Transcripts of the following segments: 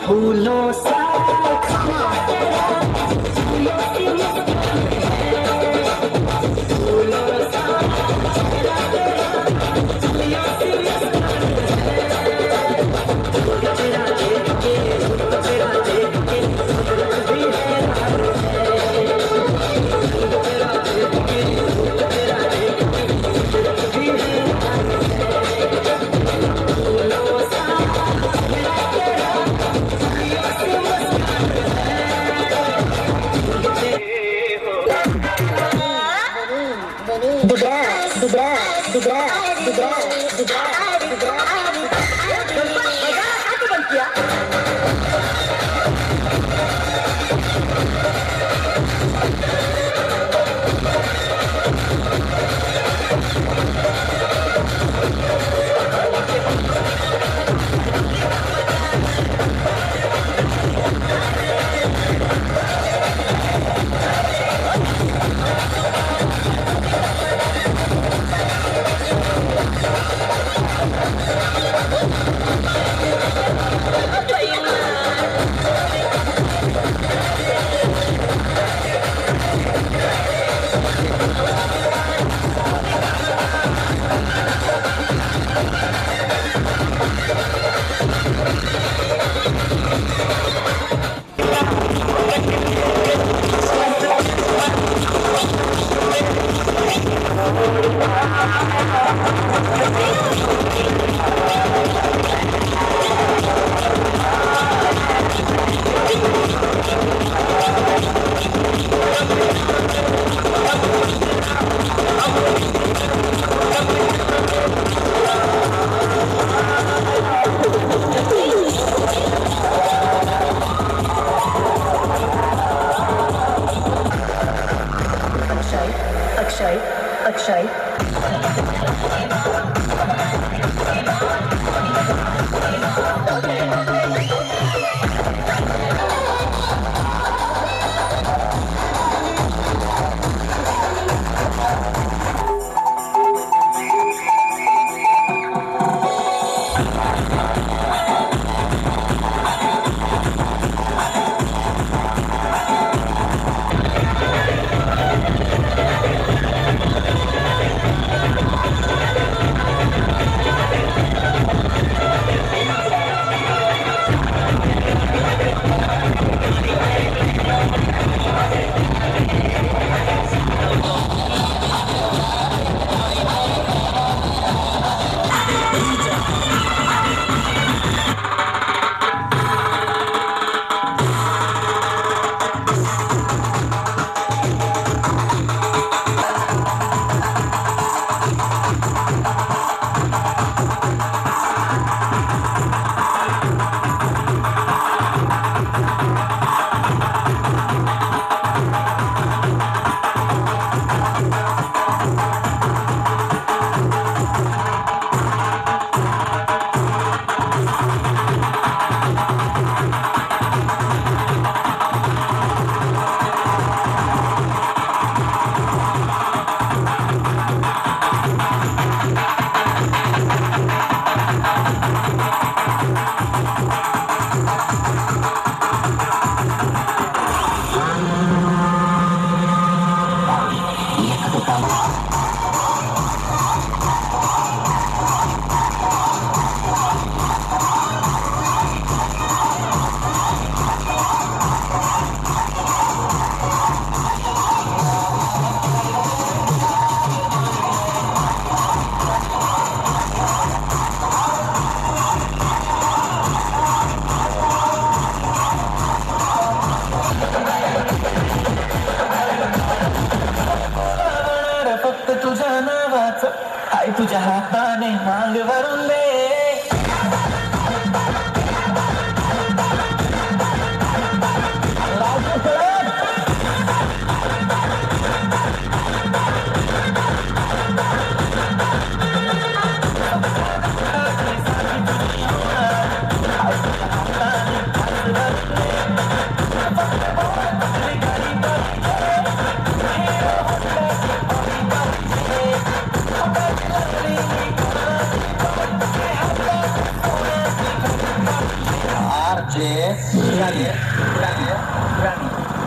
फूलों सा अक्षय अक्षय तुझ्या हाताने मांग भरून दे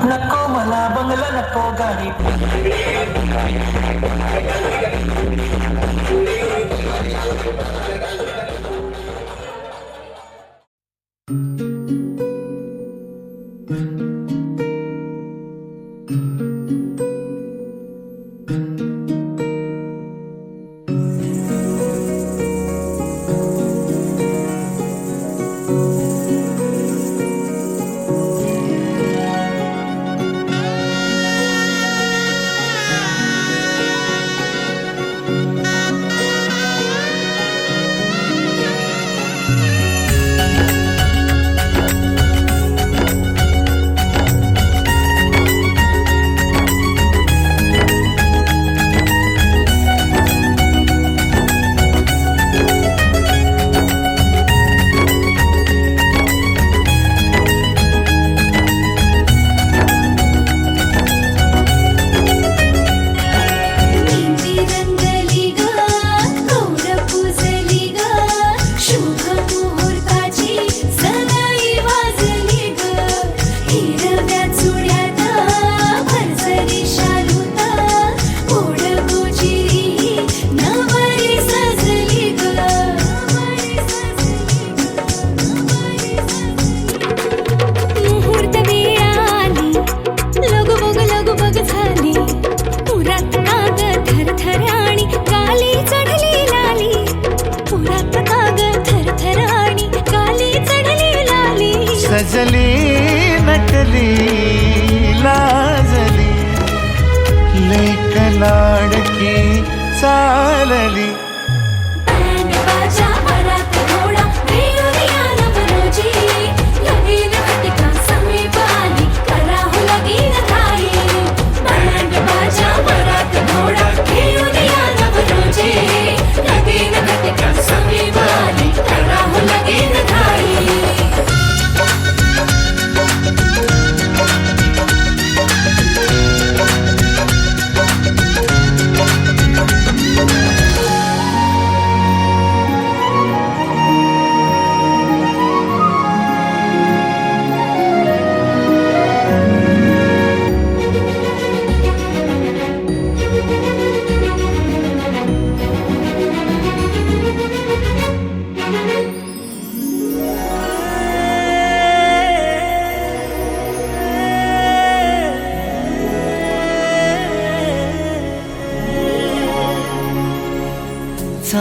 नको मला बंगला नको गाडी सजली नटली लाजली लेक लाडकी चालली घोड़ा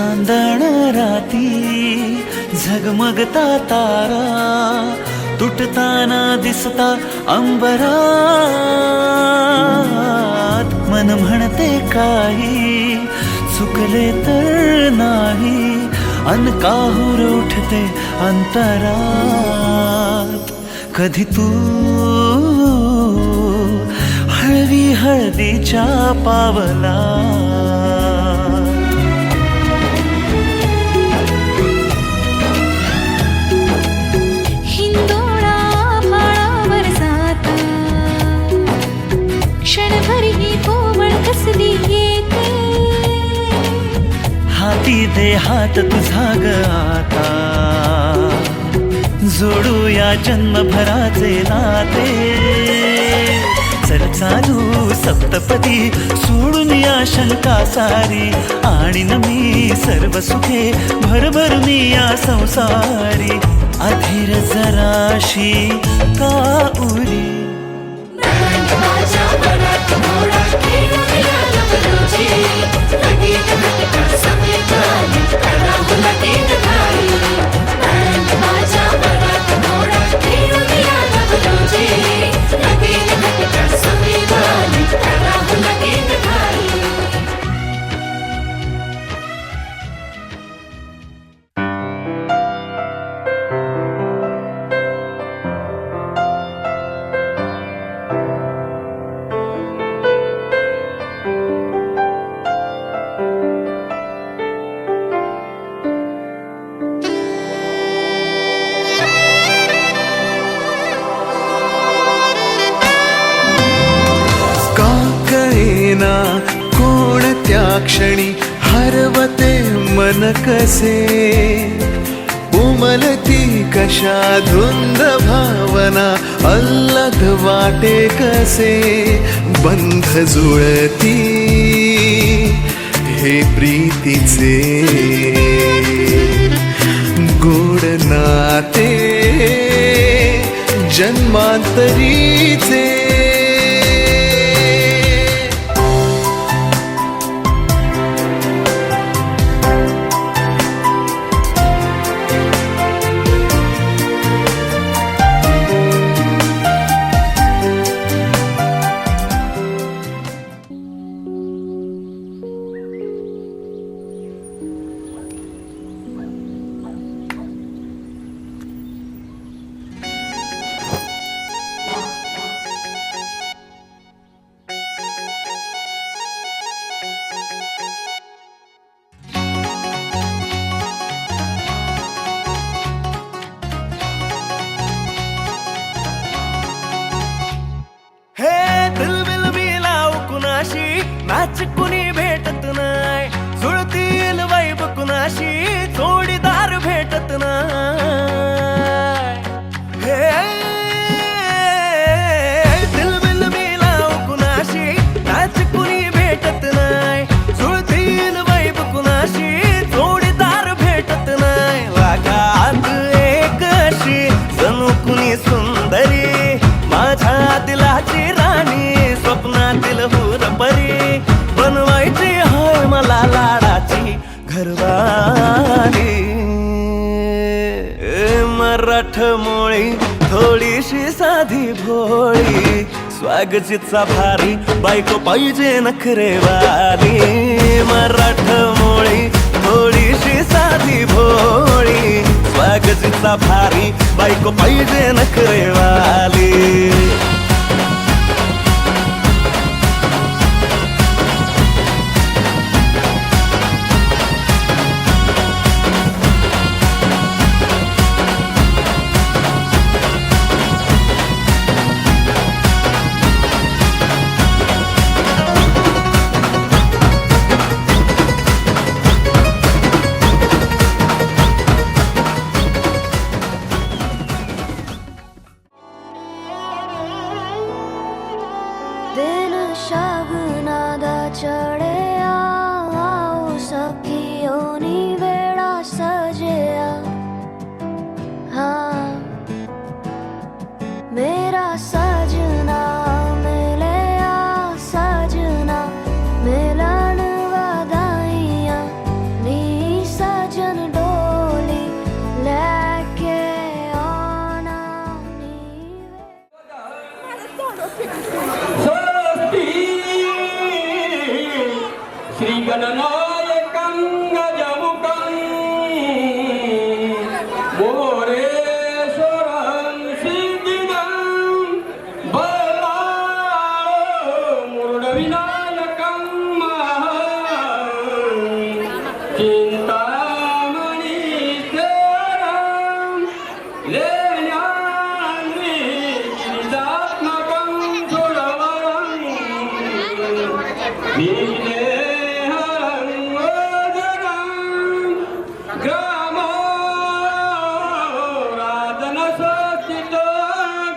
चांदण राती झगमगता तारा तुटताना दिसता अंबरात मन म्हणते काही चुकले तर नाही अन काहूर उठते अंतरात कधी तू हळवी हळदीच्या पावला हिंदोळा भाळावर जाता क्षणभर ही कोवळ कसली येते हाती दे हात तुझा ग आता जोडूया जन्मभराचे नाते चल चालू सप्तपदी सोडून या शंका सारी आणि न मी सर्व सुखे भरभरून या संसारी अधीर जराशी का उरी कोणत्या क्षणी हरवते मन कसे उमलती कशा धुंद भावना अल्लद वाटे कसे बंध जुळती हे प्रीतीचे गोड नाते जन्मांतरीचे मॅच कुणी भेटत नाही जुळतील वैब कुणाशी जोडीदार भेटत नाही हे दिलबिल मिलाव कुणाशी मॅच कुणी भेटत नाही जुळतील वैब कुणाशी जोडीदार भेटत नाही वागात एक अशी जणू कुणी सुंदरी माझ्या दिलाची राणी स्वप्नातील हुरपरी बनवायची होय मला लाडाची घरवाली मराठमोळी थोडीशी साधी भोळी स्वागतीचा भारी बायको पाहिजे नखरेवाली मराठमोळी थोडीशी साधी भोळी स्वागतीचा भारी बायको पाहिजे नखरेवाली दिन शगुना दा चढ़िया आओ सखियों नी वेड़ा सजिया हाँ मेरा सजना मिलया सजना मिलन वधाइया नी विनायकं चिंतामणि शरणं लेण्याद्रि गिरिजात्मकं सुरवरं नीलेहरं वज्रं ग्रामो राजनसस्थितो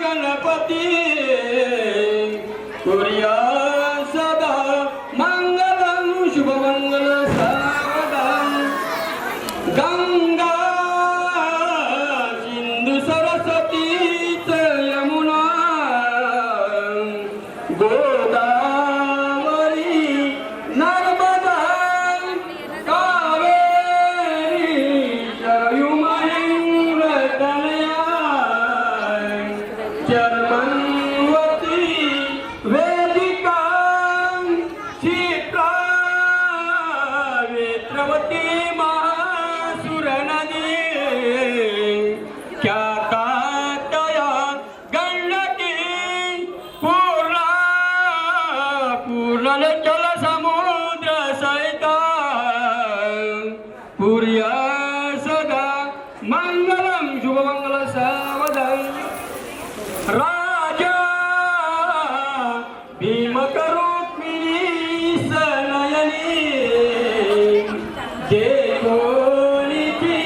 गणपति कुर्या सदा मंगलं शुभमंगल सावधान गंगा सिंधु सरस्वती च यमुना गोदावरी नर्मदा कावेरी सरयू महेंद्रतनया चर्मन्वती वेदिका क्षिप्रा वेत्रवती महासुरनदी ख्यातातया गण्डकी पूर्णा पूर्णजल समुद्र सहिता पुर्या सदा मंगलं शुभमंगल सावधान राजा भीमकरुक्मिणी सनयनी देवोनिची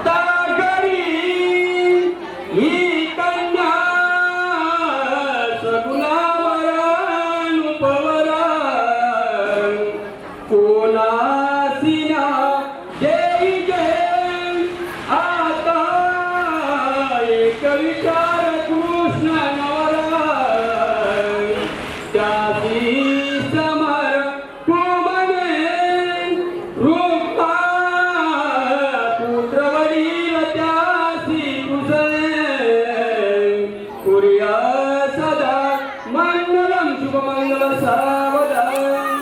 तागरी ही कन्या सगुणावरानुपवरा कोणासिना देई जय आता एक विचार कृष्ण नवरा त्याची समर कुमने रूपा पुत्र वडील त्यासी कुसळे पुर्या सदा मंगलम शुभमंगल सावधान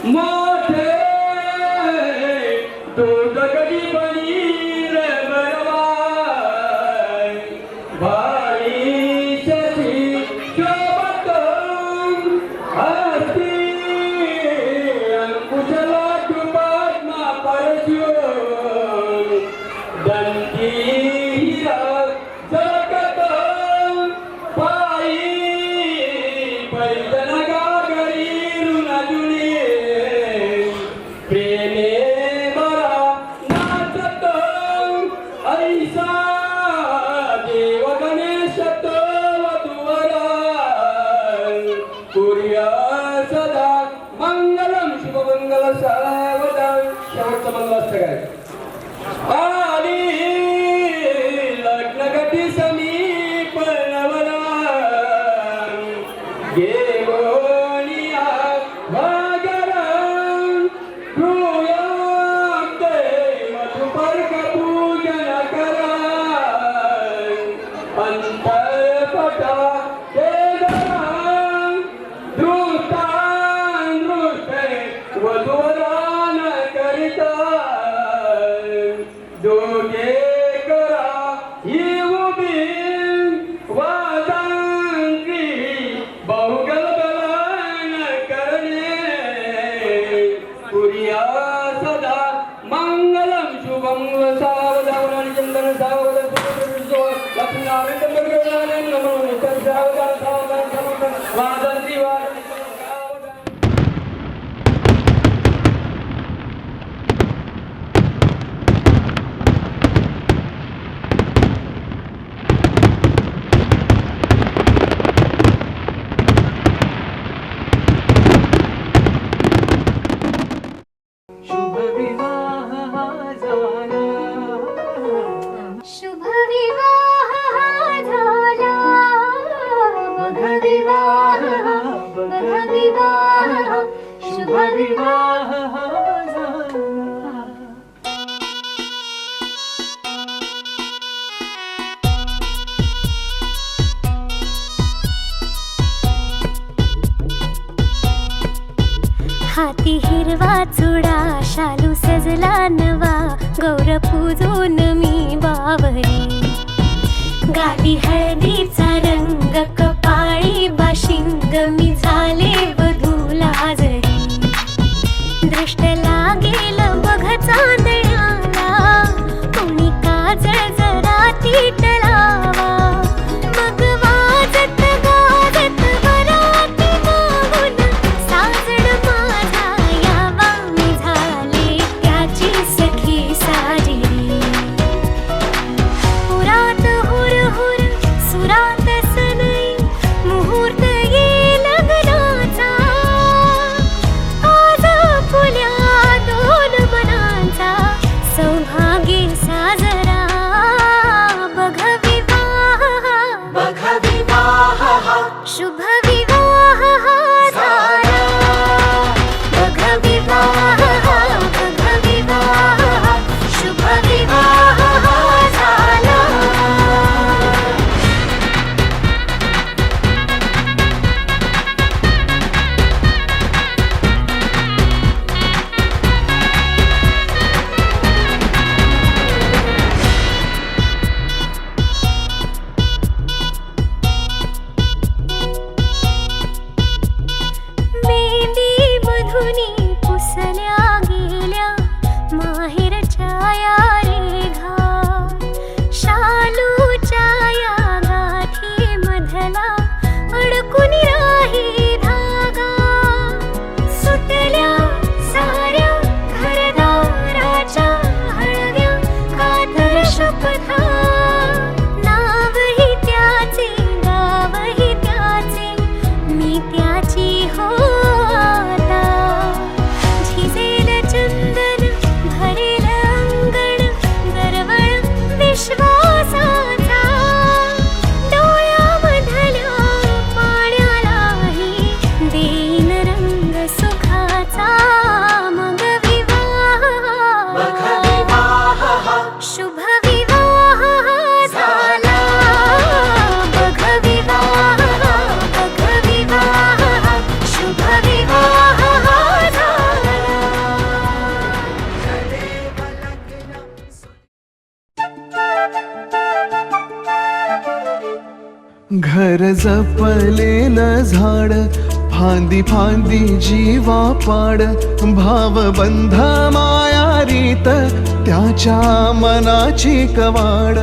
मोठे दूध कधी पनीर बरवाय भारी शशी शोभत हस्ती अंकुशला पद्मा परशु दंती हिरा जगत पायी पैदल गागरी ऋणजुनी प्रेमे बरा नाचत ऐसा देव गणेश वधुवरा पुर्या सदा मंगलम शुभमंगल सावधान शेवटचं मंगल असतं काय आली लग्न गती समीप नवरा देवोनिया भागरं प्रूयन्ते मधुपर्क पूजन करा अंतर्पटा देदरा दृष्टान् दृष्टे वधुवरान करिता दोघे करा ही उभी वादांत्री बहुगल बलान करणे पुर्या सदा मंगलम शुभम सावधान चंदन सावधान लक्ष्मीनारायण चंद्रनारायण नमो सावधान सावधान सावधान वादांत्री वादांत्री शुभ विवाह हा झाला शुभ विवाह हा झाला बघ विवाह बघ विवाह शुभ विवाह हा झाला हाती हिरवा चुडा शालू सजला नवा गौर पूजून मी बावरी गाली हळदीचा रंग कपाळी बाशिंग मी झाले वधू दृष्ट लागेल बघ चांदण्याला, कोणी काजळ जरा तीट लावा. मग वाजत गाजत वराती मागून साजण माझा यावा. मी झाले त्याची सखी सारी, पुरात हुरहुर सुरात सनई, मुहूर्त ये लग्नाचा. आज फुल्या दोन मनांचा सौभाग्य साजरा. बघ विवाह शुभ विवाह झाला. बघ विवाह शुभ विवाह झाला. मेंदी मधुनी पुसल्या गेल्या माहेरच्या या रेघा. शालूच्या या गाठी मधला अडकून राही धागा. सुटल्या साऱ्या घरदाराच्या हळव्या कातर शपथा. नावही त्याचे गावही त्याचे, मी त्याची हो आता. झिजेल चंदन भरेल अंगण, दरवळ विश्वासाचा. डोळ्यामधल्या पाण्यालाही देईन रंग सुखाचा. मग विवाह शुभ विवाह झाला. बघ विवाह शुभ विवाह झाला. घर जपलेलं झाड, फांदी फांदी जीवा पाड. भावबंध मायारीत त्याच्या मनाची कवाड.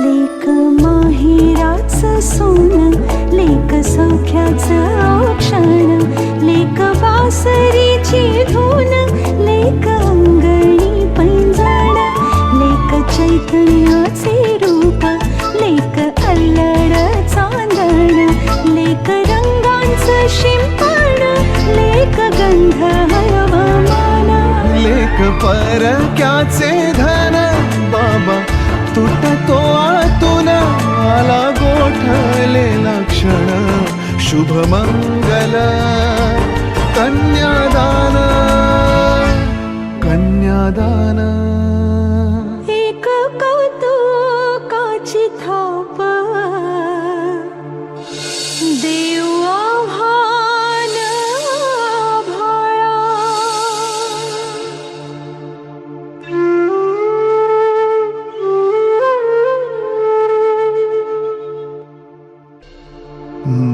लेक माहेराचं सोनं, लेक सौख्याचं औक्षण, लेक बासरीची धून, लेक अंगणी पैंजण, लेक चैतन्याचे रूप, लेक अल्लड चांदण, लेक रंगांचं शिंपण, लेक गंध हवामान. लेक परक्याचे धन, बाबा तुटतो आतून. आला गोठलेला क्षण, शुभ मंगल कन्यादान. कन्यादान एक कौतुकाची थाप, देव आव्हान आभाळा.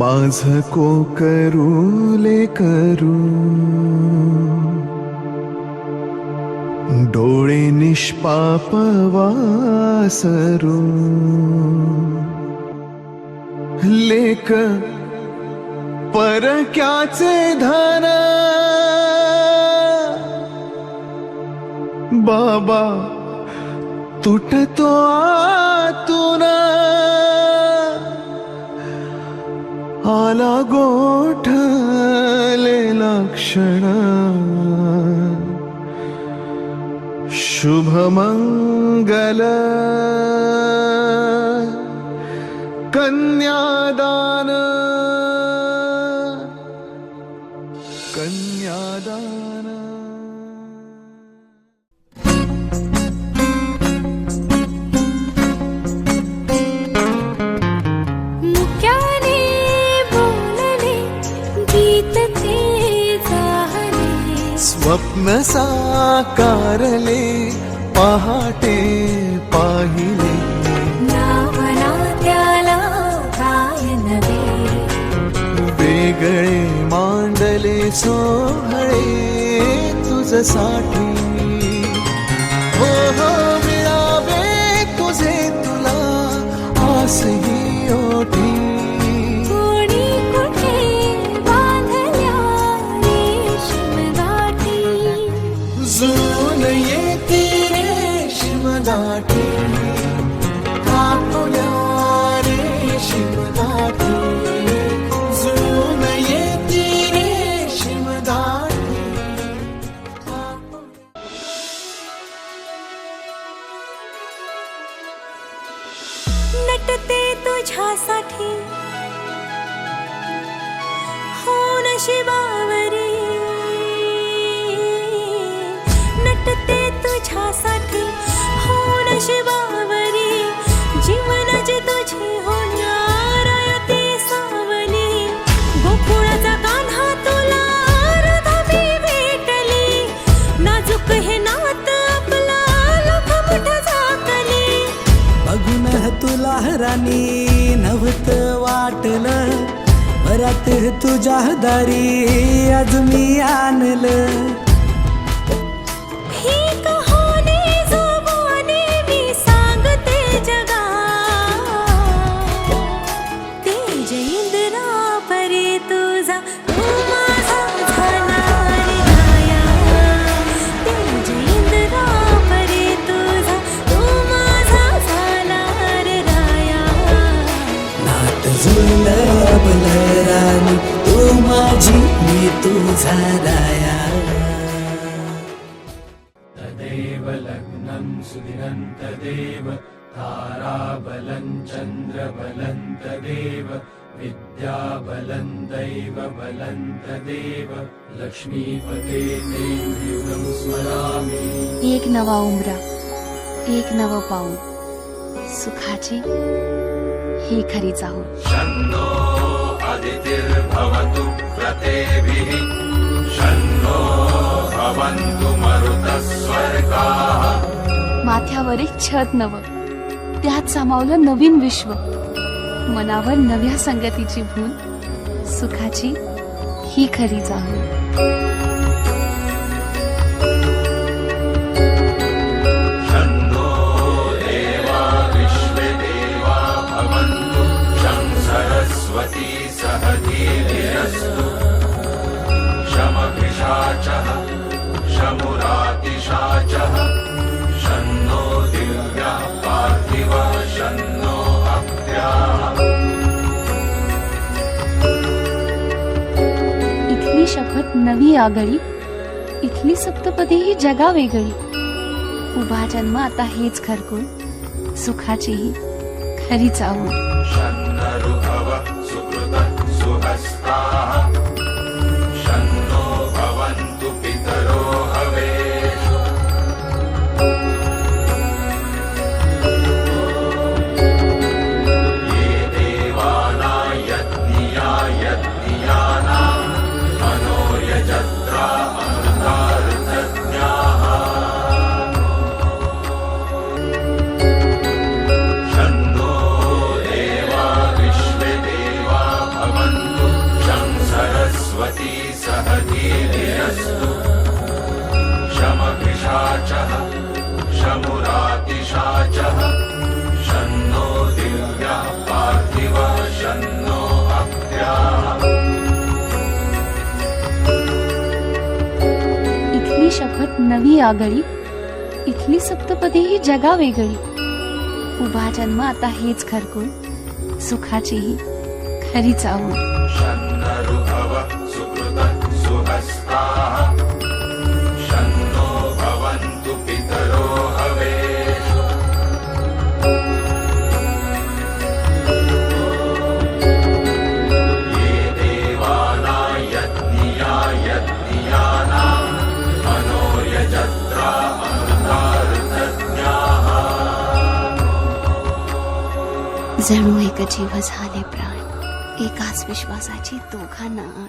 माझ कोकरू लेकरू, डोळे निष्पाप वासरू. लेक परक्याचे धन, बाबा तुटतो आतून. आला गोठलेला क्षण, शुभ मंगल कन्यादान. कन्यादान मुक्याने बोलले गीत ते जाहले. स्वप्न साकारले पहाटे पाहिले. नावना त्याला काय नवे, वेगळे मांडले सोहळे तुझसाठी हो हो मिळावे तुझे तुला आसही ओठी कोणी कुठे बांधल्या रेशीम गाठी जुळून येते रेशीम गाठी कापूया रेशीम गाठी जुळून येते रेशीम गाठी नटते तुझ्यासाठी हो नशिबावरी नटते तुझ्यासाठी हो नशिबावरी जीवनाची तुझी होणार ती सावली गोकुळाचा कान्हा तुला अर्धावी भेटली नाजूक हे नात आपला लोक मोठ झाकली बघून तुला राणी नव्हत वाटलं वरात तुझ्या दारी आज मी आणलं ही कहाणी जुबानी मी सांगते जगा तेज इंद्रा परी तुझा तू माझा झाला रे राया तेज इंद्रा परी तुझा तू माझा झाला रे राया नात जुळलं आपलं राणी तू माझी मी तुझा राया तदेव लग्नं सुदिनं तदेव ताराबलं चन्द्रबलं तदेव विद्याबलं दैवबलं तदेव लक्ष्मीपते ते युगं स्मरामि एक नवा उमरा एक नवं पाऊल सुखाची ही खरी चाहूल शन्नो अदितिर्भवतु प्रतेभिः शन्नो भवन्तु मरुतस्वर्गाः माथ्यावर एक छत नवं त्यात सामावलं नवीन विश्व मनावर नव्या संगतीची भूल सुखाची ही खरी चाहूल शन्नो देवा विश्वे देवा भवन्तु शं सरस्वती सहधीर्यस्तु शमभिषाचः शमुरातिशाचः शन्नो दिव्यः पार्थिवः शन्नो अप्याः इथली शपथ नवी आगळी इथली सप्तपदी ही जगा वेगळी उभा जन्म आता हेच घरकुल सुखाची ही खरी चाहूल शन्नऋभव सुकृतः सुहस्ताः शन्नो भवन्तु पितरो हवेषु ये देवानायज्ञियायज्ञियानां मनो यजत्रा अमृतार्थज्ञाः शन्नो देवा विश्वे देवा भवन्तु शं सरस्वती सहधीर्यस्तु शमभिषाचः शमुरातिशाचः शन्नो दिव्यः पार्थिवः शन्नो अप्याः इथली शपथ नवी आगळी इथली सप्तपदी ही जगा वेगळी उभा जन्म आता हेच घरकुल सुखाची ही खरी चाहूल शन्नऋभव सुकृतः सुहस्ताः शन्नो भवन्तु पितरो हवेषु ये देवानायज्ञियायज्ञियानां मनो यजत्रा अमृतार्थज्ञाः जणू एक जीव झाले प्राण एकाच विश्वासाची दोघांना आण